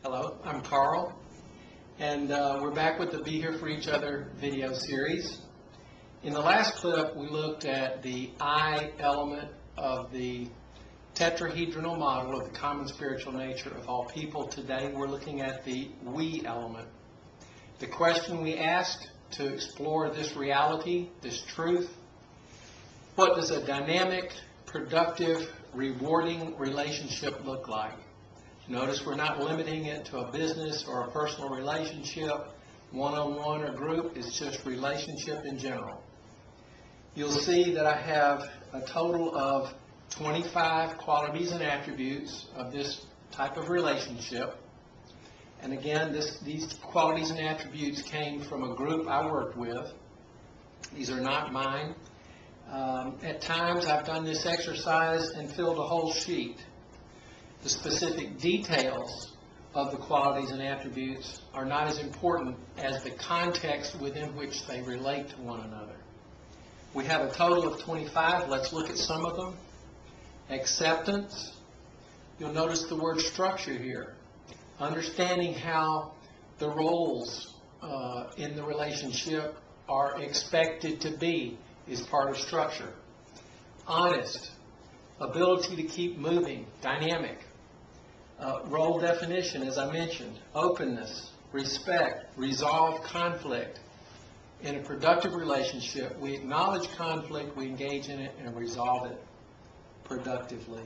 Hello, I'm Carl, and we're back with the Be Here for Each Other video series. In the last clip, we looked at the I element of the tetrahedral model of the common spiritual nature of all people. Today, we're looking at the we element. The question we asked to explore this reality, this truth: what does a dynamic, productive, rewarding relationship look like? Notice we're not limiting it to a business or a personal relationship, one-on-one or group. It's just relationship in general. You'll see that I have a total of 25 qualities and attributes of this type of relationship. And again, these qualities and attributes came from a group I worked with. These are not mine. At times I've done this exercise and filled a whole sheet. The specific details of the qualities and attributes are not as important as the context within which they relate to one another. We have a total of 25. Let's look at some of them. Acceptance. You'll notice the word structure here. Understanding how the roles in the relationship are expected to be is part of structure. Honest. Ability to keep moving. Dynamic. Role definition, as I mentioned. Openness, respect, resolve conflict. In a productive relationship, we acknowledge conflict, we engage in it, and resolve it productively.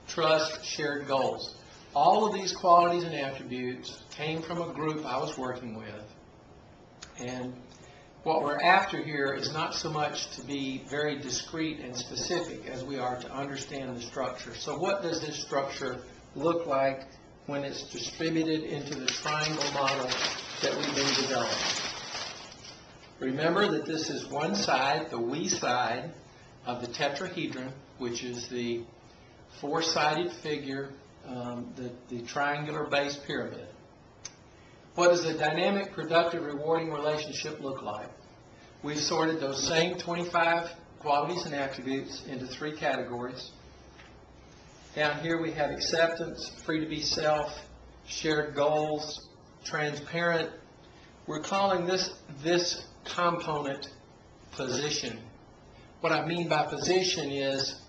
Trust, shared goals. All of these qualities and attributes came from a group I was working with. And what we're after here is not so much to be very discrete and specific as we are to understand the structure. So what does this structure look like when it's distributed into the triangle model that we've been developing? Remember that this is one side, the we side, of the tetrahedron, which is the four-sided figure, the triangular base pyramid. What does a dynamic, productive, rewarding relationship look like? We've sorted those same 25 qualities and attributes into three categories. Down here we have acceptance, free to be self, shared goals, transparent. We're calling this component position. What I mean by position is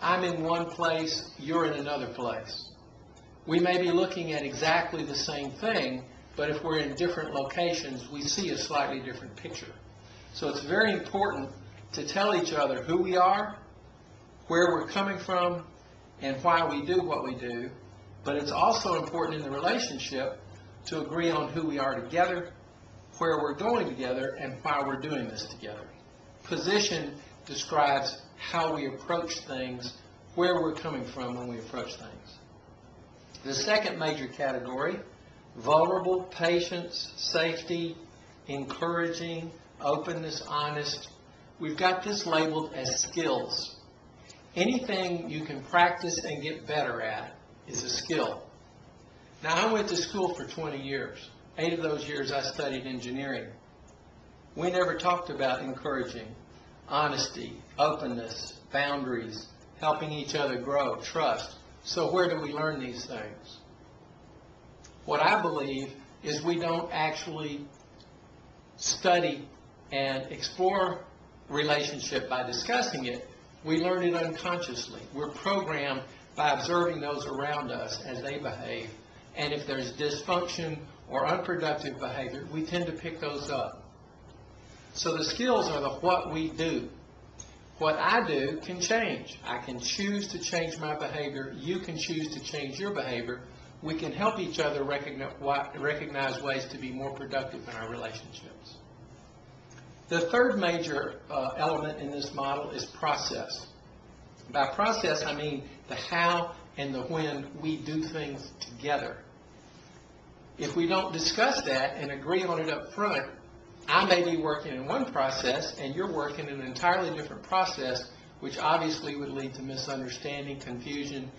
I'm in one place, you're in another place. We may be looking at exactly the same thing, but if we're in different locations, we see a slightly different picture. So it's very important to tell each other who we are, where we're coming from, and why we do what we do, but it's also important in the relationship to agree on who we are together, where we're going together, and why we're doing this together. Position describes how we approach things, where we're coming from when we approach things. The second major category, vulnerable, patience, safety, encouraging, openness, honest. We've got this labeled as skills. Anything you can practice and get better at is a skill. Now, I went to school for 20 years. 8 of those years I studied engineering. We never talked about encouraging, honesty, openness, boundaries, helping each other grow, trust. So where do we learn these things? What I believe is we don't actually study and explore relationship by discussing it. We learn it unconsciously. We're programmed by observing those around us as they behave. And if there's dysfunction or unproductive behavior, we tend to pick those up. So the skills are the what we do. What I do can change. I can choose to change my behavior. You can choose to change your behavior. We can help each other recognize ways to be more productive in our relationships. The third major element in this model is process. By process, I mean the how and the when we do things together. If we don't discuss that and agree on it up front, I may be working in one process and you're working in an entirely different process, which obviously would lead to misunderstanding, confusion,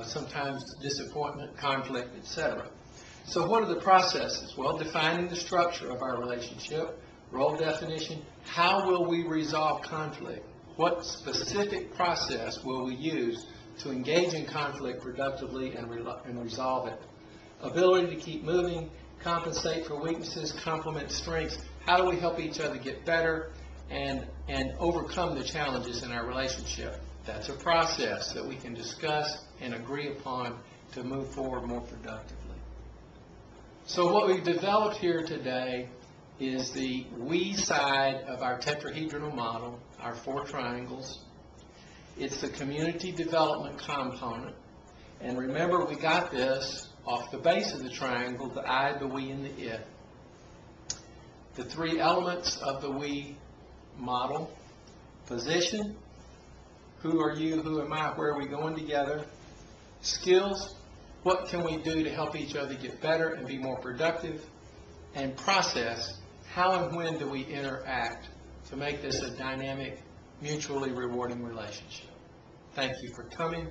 sometimes disappointment, conflict, etc. So what are the processes? Well, defining the structure of our relationship, role definition, how will we resolve conflict? What specific process will we use to engage in conflict productively and resolve it? ability to keep moving, compensate for weaknesses, complement strengths. How do we help each other get better and overcome the challenges in our relationship? That's a process that we can discuss and agree upon to move forward more productively. So what we've developed here today is the we side of our tetrahedral model, our 4 triangles. It's the community development component. And remember, we got this off the base of the triangle, the I, the we, and the it. The 3 elements of the we model: position, who are you, who am I, where are we going together; skills, what can we do to help each other get better and be more productive; and process, how and when do we interact to make this a dynamic, mutually rewarding relationship. Thank you for coming.